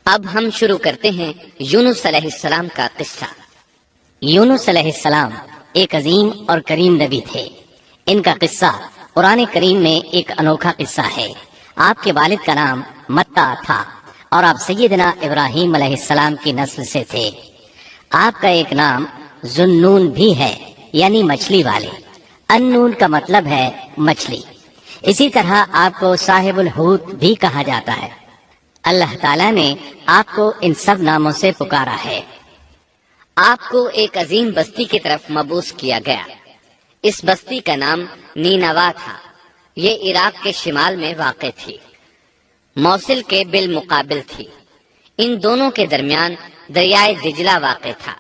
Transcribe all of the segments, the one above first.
اب ہم شروع کرتے ہیں یونس علیہ السلام کا قصہ۔ یونس علیہ السلام ایک عظیم اور کریم نبی تھے۔ ان کا قصہ قرآن کریم میں ایک انوکھا قصہ ہے۔ آپ کے والد کا نام متا تھا اور آپ سیدنا ابراہیم علیہ السلام کی نسل سے تھے۔ آپ کا ایک نام ذوالنون بھی ہے، یعنی مچھلی والے۔ النون کا مطلب ہے مچھلی۔ اسی طرح آپ کو صاحب الحوت بھی کہا جاتا ہے۔ اللہ تعالیٰ نے آپ کو ان سب ناموں سے پکارا ہے۔ آپ کو ایک عظیم بستی کی طرف مبعوث کیا گیا۔ اس بستی کا نام نینوا تھا۔ یہ عراق کے شمال میں واقع تھی، موصل کے بالمقابل تھی۔ ان دونوں کے درمیان دریائے دجلہ واقع تھا۔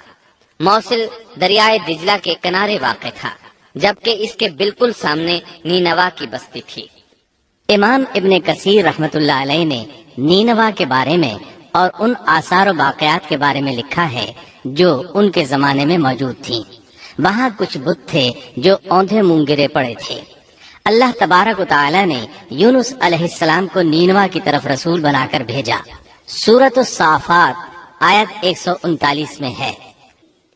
موصل دریائے دجلہ کے کنارے واقع تھا، جبکہ اس کے بالکل سامنے نینوا کی بستی تھی۔ امام ابن کثیر رحمت اللہ علیہ نے نینوا کے بارے میں اور ان آثار و باقیات کے بارے میں لکھا ہے جو ان کے زمانے میں موجود تھیں۔ وہاں کچھ بت تھے جو اوندھے منہ گرے پڑے تھے۔ اللہ تبارک و تعالی نے یونس علیہ السلام کو نینوا کی طرف رسول بنا کر بھیجا۔ سورۃ الصافات آیت 139 میں ہے،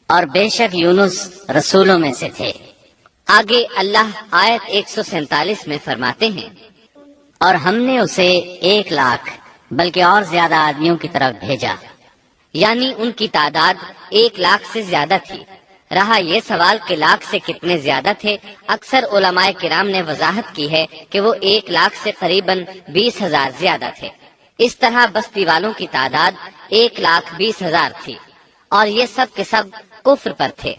اور بے شک یونس رسولوں میں سے تھے۔ آگے اللہ آیت 147 میں فرماتے ہیں، اور ہم نے اسے 1,00,000 بلکہ اور زیادہ آدمیوں کی طرف بھیجا۔ یعنی ان کی تعداد 1,00,000 سے زیادہ تھی۔ رہا یہ سوال کہ لاکھ سے کتنے زیادہ تھے، اکثر علماء کرام نے وضاحت کی ہے کہ وہ 1,00,000 سے قریباً 20,000 زیادہ تھے۔ اس طرح بستی والوں کی تعداد 1,20,000 تھی، اور یہ سب کے سب کفر پر تھے۔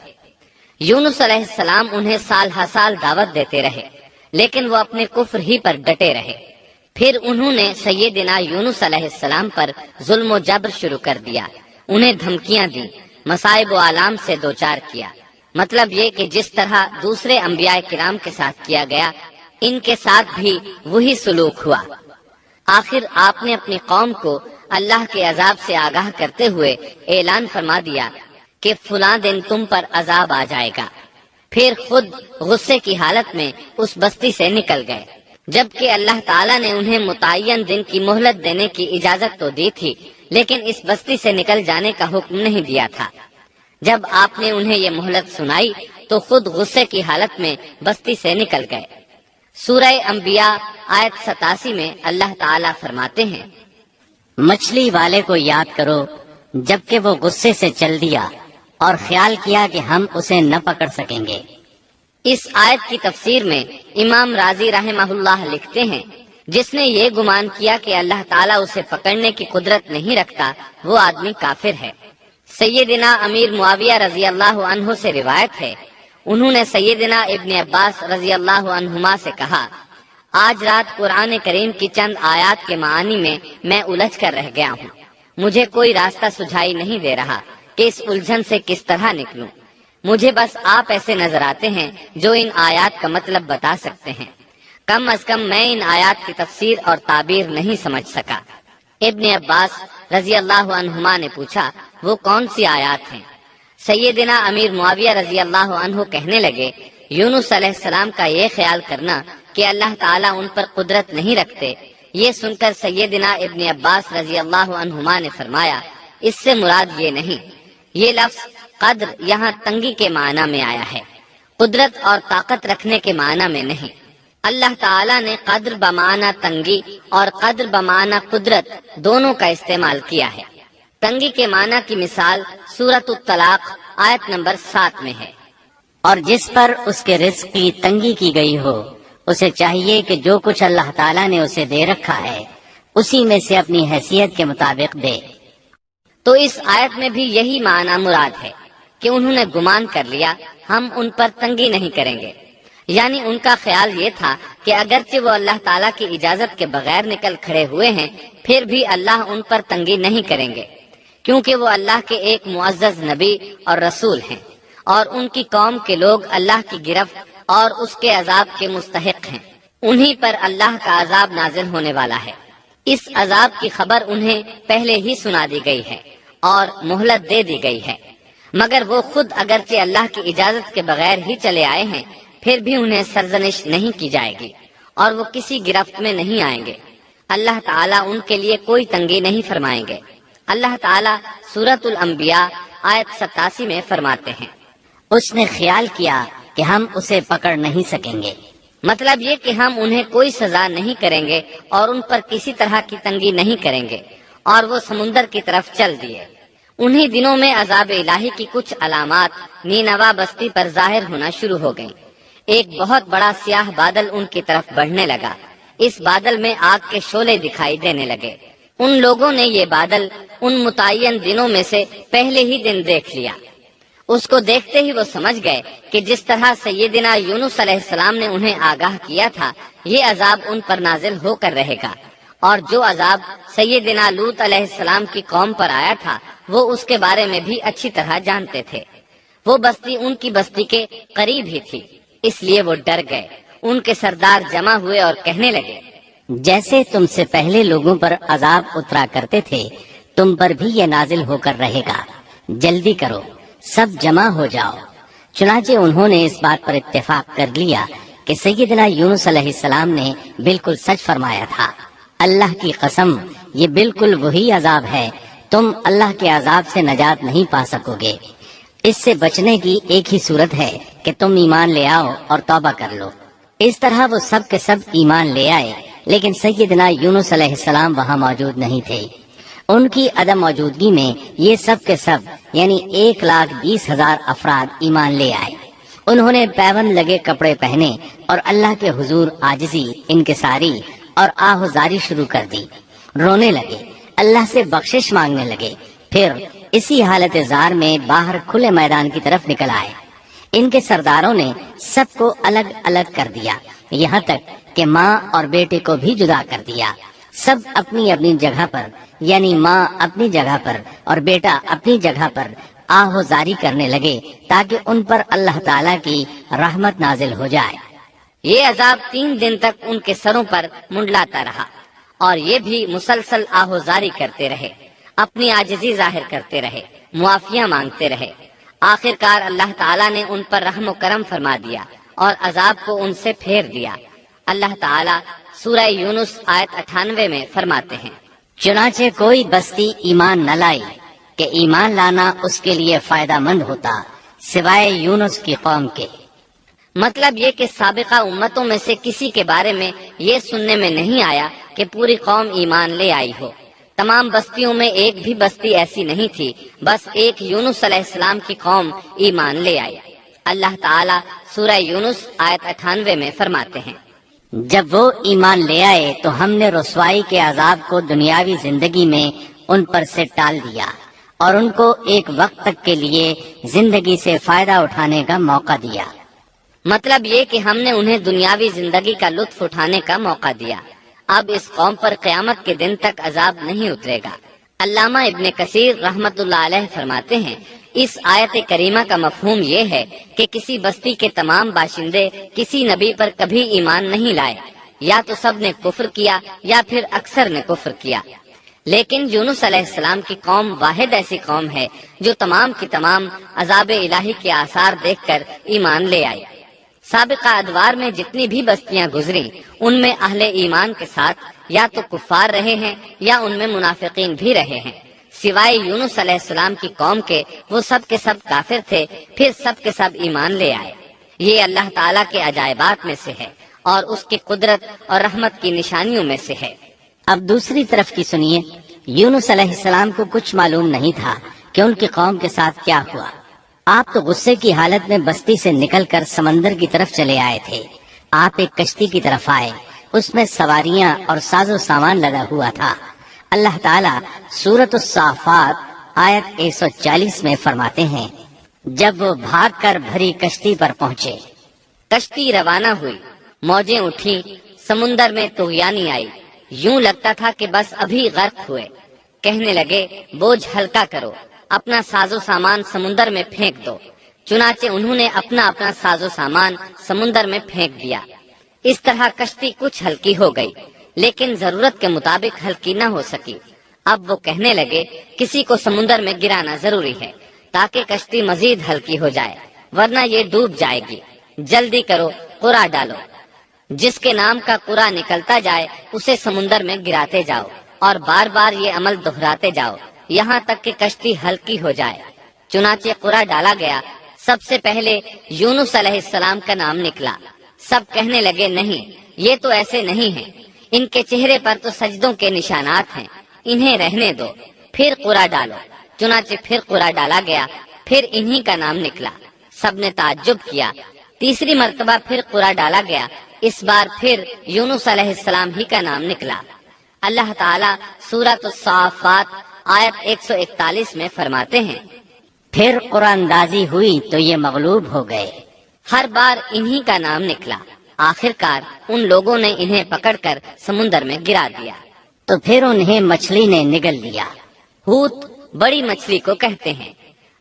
یونس علیہ السلام انہیں سال ہر سال دعوت دیتے رہے، لیکن وہ اپنے کفر ہی پر ڈٹے رہے۔ پھر انہوں نے سیدنا یونس علیہ السلام پر ظلم و جبر شروع کر دیا، انہیں دھمکیاں دی، مصائب و آلام سے دوچار کیا۔ مطلب یہ کہ جس طرح دوسرے انبیاء کرام کے ساتھ کیا گیا، ان کے ساتھ بھی وہی سلوک ہوا۔ آخر آپ نے اپنی قوم کو اللہ کے عذاب سے آگاہ کرتے ہوئے اعلان فرما دیا کہ فلاں دن تم پر عذاب آ جائے گا۔ پھر خود غصے کی حالت میں اس بستی سے نکل گئے، جبکہ اللہ تعالیٰ نے انہیں متعین دن کی مہلت دینے کی اجازت تو دی تھی، لیکن اس بستی سے نکل جانے کا حکم نہیں دیا تھا۔ جب آپ نے انہیں یہ مہلت سنائی تو خود غصے کی حالت میں بستی سے نکل گئے۔ سورہ انبیاء آیت 87 میں اللہ تعالیٰ فرماتے ہیں، مچھلی والے کو یاد کرو جبکہ وہ غصے سے چل دیا اور خیال کیا کہ ہم اسے نہ پکڑ سکیں گے۔ اس آیت کی تفسیر میں امام رازی رحمہ اللہ لکھتے ہیں، جس نے یہ گمان کیا کہ اللہ تعالیٰ اسے پکڑنے کی قدرت نہیں رکھتا، وہ آدمی کافر ہے۔ سیدنا امیر معاویہ رضی اللہ عنہ سے روایت ہے، انہوں نے سیدنا ابن عباس رضی اللہ عنہما سے کہا، آج رات قرآن کریم کی چند آیات کے معانی میں الجھ کر رہ گیا ہوں۔ مجھے کوئی راستہ سجھائی نہیں دے رہا کہ اس الجھن سے کس طرح نکلوں۔ مجھے بس آپ ایسے نظر آتے ہیں جو ان آیات کا مطلب بتا سکتے ہیں۔ کم از کم میں ان آیات کی تفسیر اور تعبیر نہیں سمجھ سکا۔ ابن عباس رضی اللہ عنہما نے پوچھا، وہ کون سی آیات ہیں؟ سیدنا امیر معاویہ رضی اللہ عنہ کہنے لگے، یونس علیہ السلام کا یہ خیال کرنا کہ اللہ تعالیٰ ان پر قدرت نہیں رکھتے۔ یہ سن کر سیدنا ابن عباس رضی اللہ عنہما نے فرمایا، اس سے مراد یہ نہیں۔ یہ لفظ قدر یہاں تنگی کے معنی میں آیا ہے، قدرت اور طاقت رکھنے کے معنی میں نہیں۔ اللہ تعالیٰ نے قدر بمعنی تنگی اور قدر بمعنی قدرت دونوں کا استعمال کیا ہے۔ تنگی کے معنی کی مثال سورۃ الطلاق آیت نمبر 7 میں ہے، اور جس پر اس کے رزق کی تنگی کی گئی ہو، اسے چاہیے کہ جو کچھ اللہ تعالیٰ نے اسے دے رکھا ہے اسی میں سے اپنی حیثیت کے مطابق دے۔ تو اس آیت میں بھی یہی معنی مراد ہے کہ انہوں نے گمان کر لیا ہم ان پر تنگی نہیں کریں گے، یعنی ان کا خیال یہ تھا کہ اگرچہ وہ اللہ تعالیٰ کی اجازت کے بغیر نکل کھڑے ہوئے ہیں، پھر بھی اللہ ان پر تنگی نہیں کریں گے، کیونکہ وہ اللہ کے ایک معزز نبی اور رسول ہیں، اور ان کی قوم کے لوگ اللہ کی گرفت اور اس کے عذاب کے مستحق ہیں۔ انہی پر اللہ کا عذاب نازل ہونے والا ہے۔ اس عذاب کی خبر انہیں پہلے ہی سنا دی گئی ہے اور مہلت دے دی گئی ہے، مگر وہ خود اگرچہ اللہ کی اجازت کے بغیر ہی چلے آئے ہیں، پھر بھی انہیں سرزنش نہیں کی جائے گی اور وہ کسی گرفت میں نہیں آئیں گے۔ اللہ تعالیٰ ان کے لیے کوئی تنگی نہیں فرمائیں گے۔ اللہ تعالیٰ سورۃ الانبیاء آیت 87 میں فرماتے ہیں، اس نے خیال کیا کہ ہم اسے پکڑ نہیں سکیں گے۔ مطلب یہ کہ ہم انہیں کوئی سزا نہیں کریں گے اور ان پر کسی طرح کی تنگی نہیں کریں گے، اور وہ سمندر کی طرف چل دیے۔ انہی دنوں میں عذاب الہی کی کچھ علامات نینوا بستی پر ظاہر ہونا شروع ہو گئیں۔ ایک بہت بڑا سیاہ بادل ان کی طرف بڑھنے لگا۔ اس بادل میں آگ کے شعلے دکھائی دینے لگے۔ ان لوگوں نے یہ بادل ان متعین دنوں میں سے پہلے ہی دن دیکھ لیا۔ اس کو دیکھتے ہی وہ سمجھ گئے کہ جس طرح سیدنا یونس علیہ السلام نے انہیں آگاہ کیا تھا، یہ عذاب ان پر نازل ہو کر رہے گا، اور جو عذاب سیدنا لوط علیہ السلام کی قوم پر آیا تھا وہ اس کے بارے میں بھی اچھی طرح جانتے تھے۔ وہ بستی ان کی بستی کے قریب ہی تھی، اس لیے وہ ڈر گئے۔ ان کے سردار جمع ہوئے اور کہنے لگے، جیسے تم سے پہلے لوگوں پر عذاب اترا کرتے تھے، تم پر بھی یہ نازل ہو کر رہے گا، جلدی کرو، سب جمع ہو جاؤ۔ چنانچہ انہوں نے اس بات پر اتفاق کر لیا کہ سیدنا یونس علیہ السلام نے بالکل سچ فرمایا تھا۔ اللہ کی قسم، یہ بالکل وہی عذاب ہے، تم اللہ کے عذاب سے نجات نہیں پا سکو گے۔ اس سے بچنے کی ایک ہی صورت ہے کہ تم ایمان لے آؤ اور توبہ کر لو۔ اس طرح وہ سب کے سب ایمان لے آئے، لیکن سیدنا یونس علیہ السلام وہاں موجود نہیں تھے۔ ان کی عدم موجودگی میں یہ سب کے سب یعنی 1,20,000 افراد ایمان لے آئے۔ انہوں نے پیوند لگے کپڑے پہنے اور اللہ کے حضور عاجزی، انکساری اور آہوزاری شروع کر دی، رونے لگے، اللہ سے بخشش مانگنے لگے، پھر اسی حالت زار میں باہر کھلے میدان کی طرف نکل آئے۔ ان کے سرداروں نے سب کو الگ الگ کر دیا، یہاں تک کہ ماں اور بیٹے کو بھی جدا کر دیا۔ سب اپنی اپنی جگہ پر، یعنی ماں اپنی جگہ پر اور بیٹا اپنی جگہ پر آہوزاری کرنے لگے تاکہ ان پر اللہ تعالیٰ کی رحمت نازل ہو جائے۔ یہ عذاب 3 دن تک ان کے سروں پر منڈلاتا رہا، اور یہ بھی مسلسل آہوزاری کرتے رہے، اپنی عاجزی ظاہر کرتے رہے، معافیاں مانگتے رہے۔ آخر کار اللہ تعالیٰ نے ان پر رحم و کرم فرما دیا اور عذاب کو ان سے پھیر دیا۔ اللہ تعالیٰ سورہ یونس آیت 98 میں فرماتے ہیں، چنانچہ کوئی بستی ایمان نہ لائی کہ ایمان لانا اس کے لیے فائدہ مند ہوتا، سوائے یونس کی قوم کے۔ مطلب یہ کہ سابقہ امتوں میں سے کسی کے بارے میں یہ سننے میں نہیں آیا کہ پوری قوم ایمان لے آئی ہو۔ تمام بستیوں میں ایک بھی بستی ایسی نہیں تھی، بس ایک یونس علیہ السلام کی قوم ایمان لے آئی۔ اللہ تعالیٰ سورہ یونس آیت 98 میں فرماتے ہیں، جب وہ ایمان لے آئے تو ہم نے رسوائی کے عذاب کو دنیاوی زندگی میں ان پر سے ٹال دیا اور ان کو ایک وقت تک کے لیے زندگی سے فائدہ اٹھانے کا موقع دیا۔ مطلب یہ کہ ہم نے انہیں دنیاوی زندگی کا لطف اٹھانے کا موقع دیا۔ اب اس قوم پر قیامت کے دن تک عذاب نہیں اترے گا۔ علامہ ابن کثیر رحمت اللہ علیہ فرماتے ہیں، اس آیت کریمہ کا مفہوم یہ ہے کہ کسی بستی کے تمام باشندے کسی نبی پر کبھی ایمان نہیں لائے، یا تو سب نے کفر کیا یا پھر اکثر نے کفر کیا۔ لیکن یونس علیہ السلام کی قوم واحد ایسی قوم ہے جو تمام کی تمام عذاب الہی کے آثار دیکھ کر ایمان لے آئی۔ سابقہ ادوار میں جتنی بھی بستیاں گزری ان میں اہل ایمان کے ساتھ یا تو کفار رہے ہیں یا ان میں منافقین بھی رہے ہیں، سوائے یونس علیہ السلام کی قوم کے، وہ سب کے سب کافر تھے، پھر سب کے سب ایمان لے آئے۔ یہ اللہ تعالیٰ کے عجائبات میں سے ہے اور اس کی قدرت اور رحمت کی نشانیوں میں سے ہے۔ اب دوسری طرف کی سنیے، یونس علیہ السلام کو کچھ معلوم نہیں تھا کہ ان کی قوم کے ساتھ کیا ہوا۔ آپ تو غصے کی حالت میں بستی سے نکل کر سمندر کی طرف چلے آئے تھے۔ آپ ایک کشتی کی طرف آئے، اس میں سواریاں اور ساز و سامان لگا ہوا تھا۔ اللہ تعالیٰ سورۃ الصافات آیت 140 میں فرماتے ہیں، جب وہ بھاگ کر بھری کشتی پر پہنچے، کشتی روانہ ہوئی، موجیں اٹھی، سمندر میں طغیانی آئی، یوں لگتا تھا کہ بس ابھی غرق ہوئے۔ کہنے لگے، بوجھ ہلکا کرو، اپنا ساز و سامان سمندر میں پھینک دو۔ چنانچہ انہوں نے اپنا اپنا ساز و سامان سمندر میں پھینک دیا۔ اس طرح کشتی کچھ ہلکی ہو گئی، لیکن ضرورت کے مطابق ہلکی نہ ہو سکی۔ اب وہ کہنے لگے، کسی کو سمندر میں گرانا ضروری ہے تاکہ کشتی مزید ہلکی ہو جائے، ورنہ یہ ڈوب جائے گی۔ جلدی کرو، قرعہ ڈالو۔ جس کے نام کا قرعہ نکلتا جائے اسے سمندر میں گراتے جاؤ اور بار بار یہ عمل دہراتے جاؤ، یہاں تک کہ کشتی ہلکی ہو جائے۔ چنانچہ قرع ڈالا گیا۔ سب سے پہلے یونس علیہ السلام کا نام نکلا۔ سب کہنے لگے نہیں، یہ تو ایسے نہیں ہیں، ان کے چہرے پر تو سجدوں کے نشانات ہیں، انہیں رہنے دو، پھر قرع ڈالو۔ چنانچہ پھر قرع ڈالا گیا، پھر انہی کا نام نکلا۔ سب نے تعجب کیا۔ تیسری مرتبہ پھر قرع ڈالا گیا، اس بار پھر یونس علیہ السلام ہی کا نام نکلا۔ اللہ تعالیٰ سورۃ الصافات آیت 141 میں فرماتے ہیں، پھر قرآن اندازی ہوئی تو یہ مغلوب ہو گئے۔ ہر بار انہی کا نام نکلا۔ آخر کار ان لوگوں نے انہیں پکڑ کر سمندر میں گرا دیا۔ تو پھر انہیں مچھلی نے نگل لیا۔ حوت بڑی مچھلی کو کہتے ہیں۔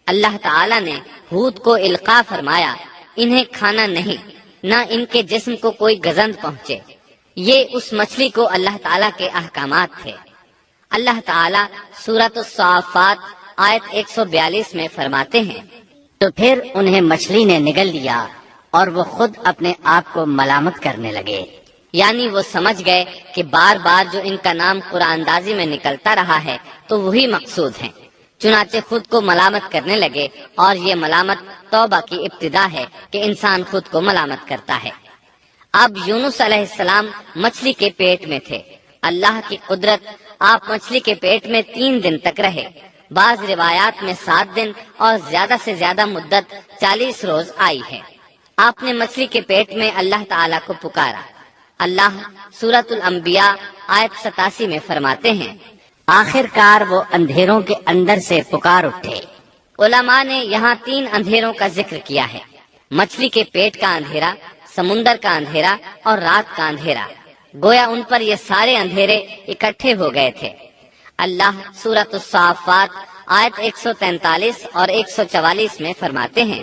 اللہ تعالیٰ نے حوت کو القاء فرمایا، انہیں کھانا نہیں، نہ ان کے جسم کو کوئی گزند پہنچے۔ یہ اس مچھلی کو اللہ تعالیٰ کے احکامات تھے۔ اللہ تعالیٰ سورۃ الصافات آیت 142 میں فرماتے ہیں، تو پھر انہیں مچھلی نے نگل لیا اور وہ خود اپنے آپ کو ملامت کرنے لگے۔ یعنی وہ سمجھ گئے کہ بار بار جو ان کا نام قرآن اندازی میں نکلتا رہا ہے تو وہی مقصود ہیں، چنانچہ خود کو ملامت کرنے لگے۔ اور یہ ملامت توبہ کی ابتدا ہے کہ انسان خود کو ملامت کرتا ہے۔ اب یونس علیہ السلام مچھلی کے پیٹ میں تھے۔ اللہ کی قدرت، آپ مچھلی کے پیٹ میں 3 دن تک رہے۔ بعض روایات میں 7 دن اور زیادہ سے زیادہ مدت 40 روز آئی ہے۔ آپ نے مچھلی کے پیٹ میں اللہ تعالیٰ کو پکارا۔ اللہ سورۃ الانبیاء آیت 87 میں فرماتے ہیں، آخر کار وہ اندھیروں کے اندر سے پکار اٹھے۔ علماء نے یہاں 3 اندھیروں کا ذکر کیا ہے، مچھلی کے پیٹ کا اندھیرا، سمندر کا اندھیرا اور رات کا اندھیرا۔ گویا ان پر یہ سارے اندھیرے اکٹھے ہو گئے تھے۔ اللہ سورۃ الصافات آیت 143 اور 144 میں فرماتے ہیں،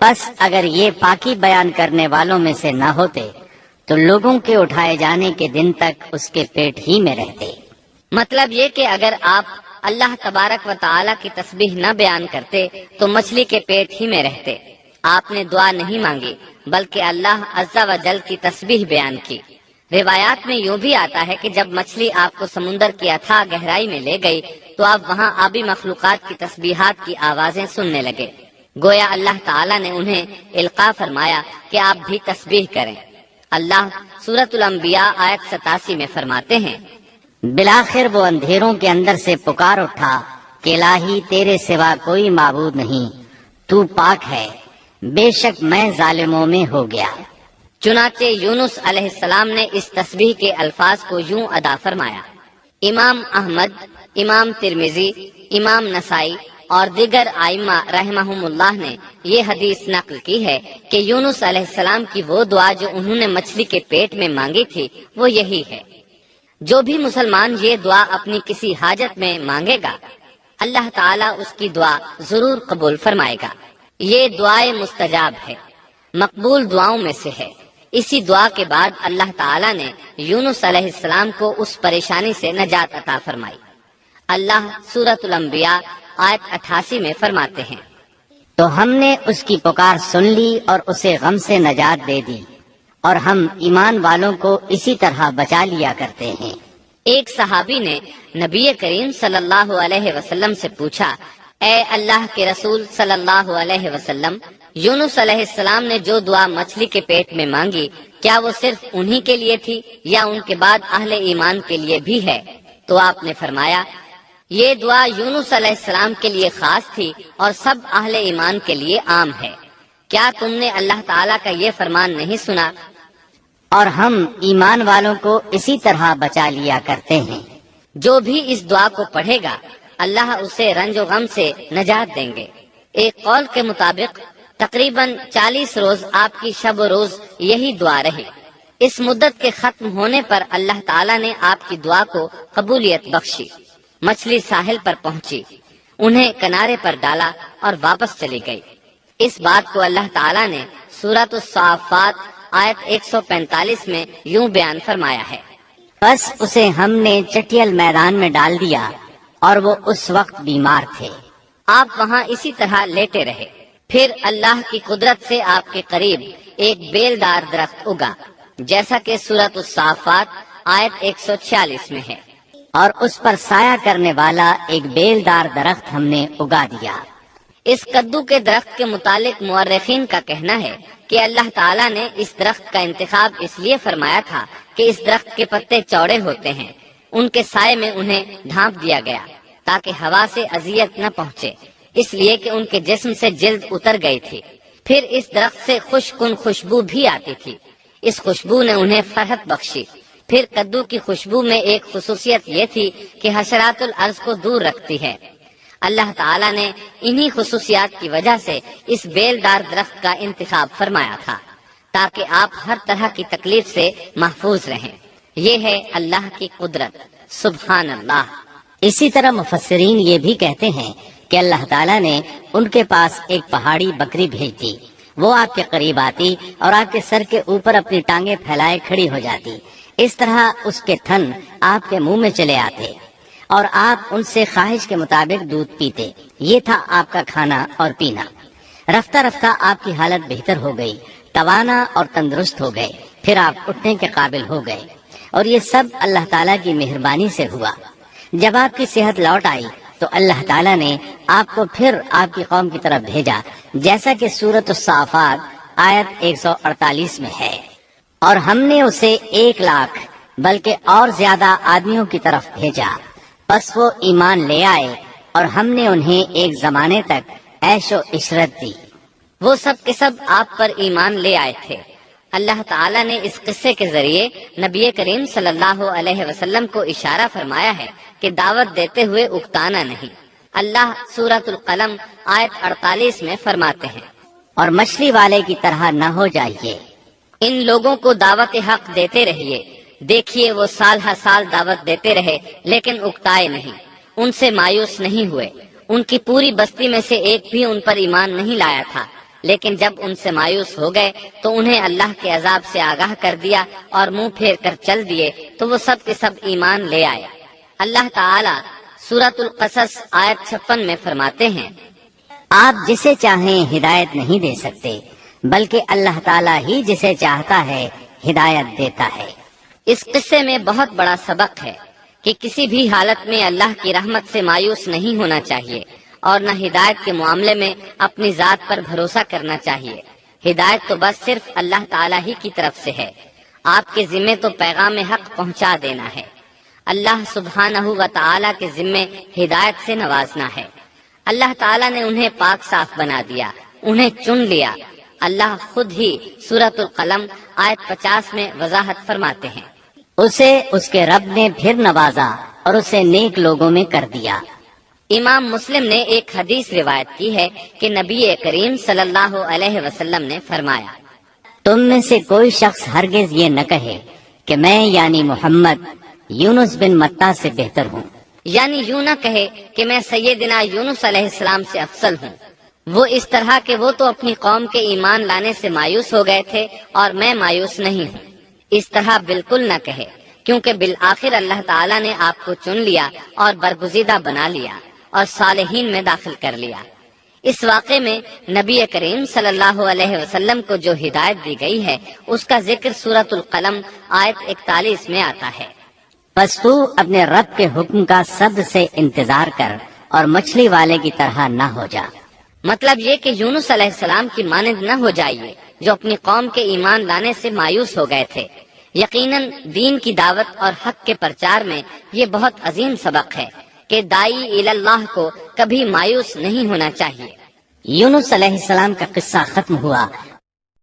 بس اگر یہ پاکی بیان کرنے والوں میں سے نہ ہوتے تو لوگوں کے اٹھائے جانے کے دن تک اس کے پیٹ ہی میں رہتے۔ مطلب یہ کہ اگر آپ اللہ تبارک و تعالیٰ کی تسبیح نہ بیان کرتے تو مچھلی کے پیٹ ہی میں رہتے۔ آپ نے دعا نہیں مانگی بلکہ اللہ عز و جل کی تسبیح بیان کی۔ روایات میں یوں بھی آتا ہے کہ جب مچھلی آپ کو سمندر کی اتھاہ گہرائی میں لے گئی تو آپ وہاں آبی مخلوقات کی تسبیحات کی آوازیں سننے لگے۔ گویا اللہ تعالیٰ نے انہیں القاء فرمایا کہ آپ بھی تسبیح کریں۔ اللہ سورۃ الانبیاء آیت 87 میں فرماتے ہیں، بلاخر وہ اندھیروں کے اندر سے پکار اٹھا کہ الہی تیرے سوا کوئی معبود نہیں، تو پاک ہے، بے شک میں ظالموں میں ہو گیا۔ چنانچہ یونس علیہ السلام نے اس تسبیح کے الفاظ کو یوں ادا فرمایا۔ امام احمد، امام ترمذی، امام نسائی اور دیگر ائمہ رحمہم اللہ نے یہ حدیث نقل کی ہے کہ یونس علیہ السلام کی وہ دعا جو انہوں نے مچھلی کے پیٹ میں مانگی تھی وہ یہی ہے۔ جو بھی مسلمان یہ دعا اپنی کسی حاجت میں مانگے گا، اللہ تعالیٰ اس کی دعا ضرور قبول فرمائے گا۔ یہ دعائے مستجاب ہے، مقبول دعاؤں میں سے ہے۔ اسی دعا کے بعد اللہ تعالیٰ نے یونس علیہ السلام کو اس پریشانی سے نجات عطا فرمائی۔ اللہ سورۃ الانبیاء آیت 88 میں فرماتے ہیں، تو ہم نے اس کی پکار سن لی اور اسے غم سے نجات دے دی، اور ہم ایمان والوں کو اسی طرح بچا لیا کرتے ہیں۔ ایک صحابی نے نبی کریم صلی اللہ علیہ وسلم سے پوچھا، اے اللہ کے رسول صلی اللہ علیہ وسلم، یونس علیہ السلام نے جو دعا مچھلی کے پیٹ میں مانگی، کیا وہ صرف انہی کے لیے تھی یا ان کے بعد اہل ایمان کے لیے بھی ہے؟ تو آپ نے فرمایا، یہ دعا یونس علیہ السلام کے لیے خاص تھی اور سب اہل ایمان کے لیے عام ہے۔ کیا تم نے اللہ تعالیٰ کا یہ فرمان نہیں سنا؟ اور ہم ایمان والوں کو اسی طرح بچا لیا کرتے ہیں۔ جو بھی اس دعا کو پڑھے گا اللہ اسے رنج و غم سے نجات دیں گے۔ ایک قول کے مطابق تقریباً 40 روز آپ کی شب و روز یہی دعا رہی۔ اس مدت کے ختم ہونے پر اللہ تعالیٰ نے آپ کی دعا کو قبولیت بخشی۔ مچھلی ساحل پر پہنچی، انہیں کنارے پر ڈالا اور واپس چلی گئی۔ اس بات کو اللہ تعالیٰ نے سورۃ الصافات آیت 145 میں یوں بیان فرمایا ہے، بس اسے ہم نے چٹیل میدان میں ڈال دیا اور وہ اس وقت بیمار تھے۔ آپ وہاں اسی طرح لیٹے رہے۔ پھر اللہ کی قدرت سے آپ کے قریب ایک بیلدار درخت اگا، جیسا کہ سورۃ الصافات آیت 146 میں ہے۔ اور اس پر سایہ کرنے والا ایک بیلدار درخت ہم نے اگا دیا۔ اس کدو کے درخت کے متعلق مورخین کا کہنا ہے کہ اللہ تعالیٰ نے اس درخت کا انتخاب اس لیے فرمایا تھا کہ اس درخت کے پتے چوڑے ہوتے ہیں، ان کے سائے میں انہیں ڈھانپ دیا گیا تاکہ ہوا سے اذیت نہ پہنچے، اس لیے کہ ان کے جسم سے جلد اتر گئی تھی۔ پھر اس درخت سے خوشکن خوشبو بھی آتی تھی، اس خوشبو نے انہیں فرحت بخشی۔ پھر کدو کی خوشبو میں ایک خصوصیت یہ تھی کہ حشرات الارض کو دور رکھتی ہے۔ اللہ تعالیٰ نے انہی خصوصیات کی وجہ سے اس بیلدار درخت کا انتخاب فرمایا تھا تاکہ آپ ہر طرح کی تکلیف سے محفوظ رہیں۔ یہ ہے اللہ کی قدرت، سبحان اللہ۔ اسی طرح مفسرین یہ بھی کہتے ہیں کہ اللہ تعالیٰ نے ان کے پاس ایک پہاڑی بکری بھیج دی، وہ آپ کے قریب آتی اور آپ کے سر کے اوپر اپنی ٹانگیں پھیلائے کھڑی ہو جاتی، اس طرح اس کے تھن آپ کے منہ میں چلے آتے اور آپ ان سے خواہش کے مطابق دودھ پیتے۔ یہ تھا آپ کا کھانا اور پینا۔ رفتہ رفتہ آپ کی حالت بہتر ہو گئی، توانا اور تندرست ہو گئے، پھر آپ اٹھنے کے قابل ہو گئے، اور یہ سب اللہ تعالیٰ کی مہربانی سے ہوا۔ جب آپ کی صحت لوٹ آئی تو اللہ تعالیٰ نے آپ کو پھر آپ کی قوم کی طرف بھیجا، جیسا کہ سورۃ الصافات آیت 148 میں ہے، اور ہم نے اسے 1,00,000 بلکہ اور زیادہ آدمیوں کی طرف بھیجا، پس وہ ایمان لے آئے اور ہم نے انہیں ایک زمانے تک عیش و عشرت دی۔ وہ سب کے سب آپ پر ایمان لے آئے تھے۔ اللہ تعالیٰ نے اس قصے کے ذریعے نبی کریم صلی اللہ علیہ وسلم کو اشارہ فرمایا ہے کہ دعوت دیتے ہوئے اکتانا نہیں۔ اللہ سورۃ القلم آیت 48 میں فرماتے ہیں، اور مچھلی والے کی طرح نہ ہو جائیے۔ ان لوگوں کو دعوت حق دیتے رہیے، دیکھیے وہ سال ہر سال دعوت دیتے رہے لیکن اکتائے نہیں، ان سے مایوس نہیں ہوئے۔ ان کی پوری بستی میں سے ایک بھی ان پر ایمان نہیں لایا تھا، لیکن جب ان سے مایوس ہو گئے تو انہیں اللہ کے عذاب سے آگاہ کر دیا اور منہ پھیر کر چل دیے تو وہ سب کے سب ایمان لے آئے۔ اللہ تعالیٰ سورۃ القصص آیت 56 میں فرماتے ہیں، آپ جسے چاہیں ہدایت نہیں دے سکتے، بلکہ اللہ تعالیٰ ہی جسے چاہتا ہے ہدایت دیتا ہے۔ اس قصے میں بہت بڑا سبق ہے کہ کسی بھی حالت میں اللہ کی رحمت سے مایوس نہیں ہونا چاہیے اور نہ ہدایت کے معاملے میں اپنی ذات پر بھروسہ کرنا چاہیے۔ ہدایت تو بس صرف اللہ تعالیٰ ہی کی طرف سے ہے، آپ کے ذمے تو پیغام حق پہنچا دینا ہے۔ اللہ سبحانہ و تعالیٰ کے ذمے ہدایت سے نوازنا ہے۔ اللہ تعالیٰ نے انہیں پاک صاف بنا دیا، انہیں چن لیا۔ اللہ خود ہی سورۃ القلم آیت 50 میں وضاحت فرماتے ہیں، اسے اس کے رب نے پھر نوازا اور اسے نیک لوگوں میں کر دیا۔ امام مسلم نے ایک حدیث روایت کی ہے کہ نبی کریم صلی اللہ علیہ وسلم نے فرمایا، تم میں سے کوئی شخص ہرگز یہ نہ کہے کہ میں یعنی محمد یونس بن متا سے بہتر ہوں، یعنی یوں نہ کہے کہ میں سیدنا یونس علیہ السلام سے افضل ہوں، وہ اس طرح کہ وہ تو اپنی قوم کے ایمان لانے سے مایوس ہو گئے تھے اور میں مایوس نہیں ہوں۔ اس طرح بالکل نہ کہے، کیونکہ بالآخر اللہ تعالیٰ نے آپ کو چن لیا اور برگزیدہ بنا لیا اور صالحین میں داخل کر لیا۔ اس واقعے میں نبی کریم صلی اللہ علیہ وسلم کو جو ہدایت دی گئی ہے اس کا ذکر سورۃ القلم آیت 41 میں آتا ہے، پس تو اپنے رب کے حکم کا صبر سے انتظار کر اور مچھلی والے کی طرح نہ ہو جا۔ مطلب یہ کہ یونس علیہ السلام کی مانند نہ ہو جائیے جو اپنی قوم کے ایمان لانے سے مایوس ہو گئے تھے۔ یقیناً دین کی دعوت اور حق کے پرچار میں یہ بہت عظیم سبق ہے کہ داعی اللہ کو کبھی مایوس نہیں ہونا چاہیے۔ یونس علیہ السلام کا قصہ ختم ہوا